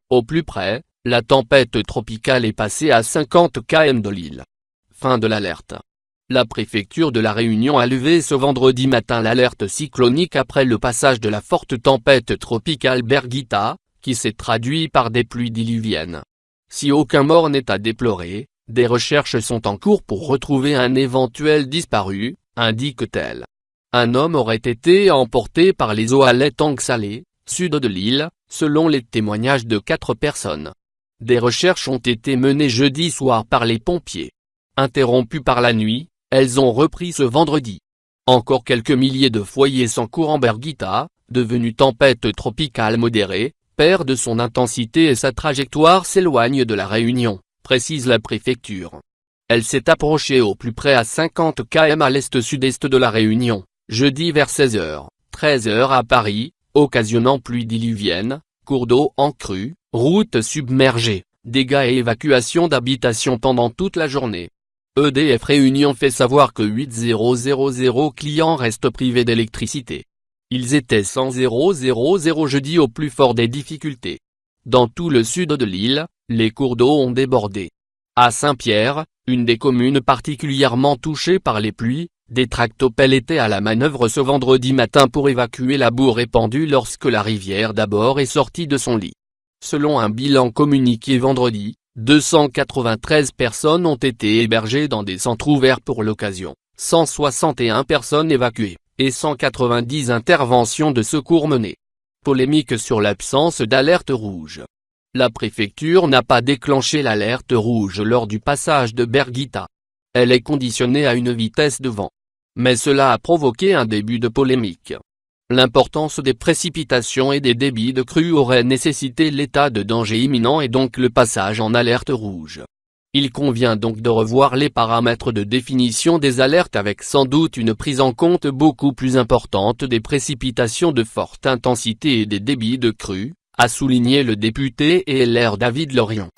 Au plus près, la tempête tropicale est passée à 50 km de l'île. Fin de l'alerte. La préfecture de La Réunion a levé ce vendredi matin l'alerte cyclonique après le passage de la forte tempête tropicale Birgitta, qui s'est traduit par des pluies diluviennes. Si aucun mort n'est à déplorer, des recherches sont en cours pour retrouver un éventuel disparu, indique-t-elle. Un homme aurait été emporté par les eaux à l'Etang Salé, sud de l'île, selon les témoignages de 4 personnes. Des recherches ont été menées jeudi soir par les pompiers. Interrompues par la nuit, elles ont repris ce vendredi. Encore quelques milliers de foyers sans courant. Birgitta, devenue tempête tropicale modérée, perd de son intensité et sa trajectoire s'éloigne de La Réunion, précise la préfecture. Elle s'est approchée au plus près à 50 km à l'est-sud-est de La Réunion, jeudi vers 16h, 13h à Paris, occasionnant pluies diluviennes, cours d'eau en crue, routes submergées, dégâts et évacuation d'habitations pendant toute la journée. EDF Réunion fait savoir que 8000 clients restent privés d'électricité. Ils étaient 100 jeudi au plus fort des difficultés. Dans tout le sud de l'île, les cours d'eau ont débordé. À Saint-Pierre, une des communes particulièrement touchées par les pluies, des tractopelles étaient à la manœuvre ce vendredi matin pour évacuer la boue répandue lorsque la rivière d'Abord est sortie de son lit. Selon un bilan communiqué vendredi, 293 personnes ont été hébergées dans des centres ouverts pour l'occasion, 161 personnes évacuées, et 190 interventions de secours menées. Polémique sur l'absence d'alerte rouge. La préfecture n'a pas déclenché l'alerte rouge lors du passage de Birgitta. Elle est conditionnée à une vitesse de vent. Mais cela a provoqué un début de polémique. L'importance des précipitations et des débits de crue aurait nécessité l'état de danger imminent et donc le passage en alerte rouge. Il convient donc de revoir les paramètres de définition des alertes avec sans doute une prise en compte beaucoup plus importante des précipitations de forte intensité et des débits de crue, a souligné le député et LR David Lorion.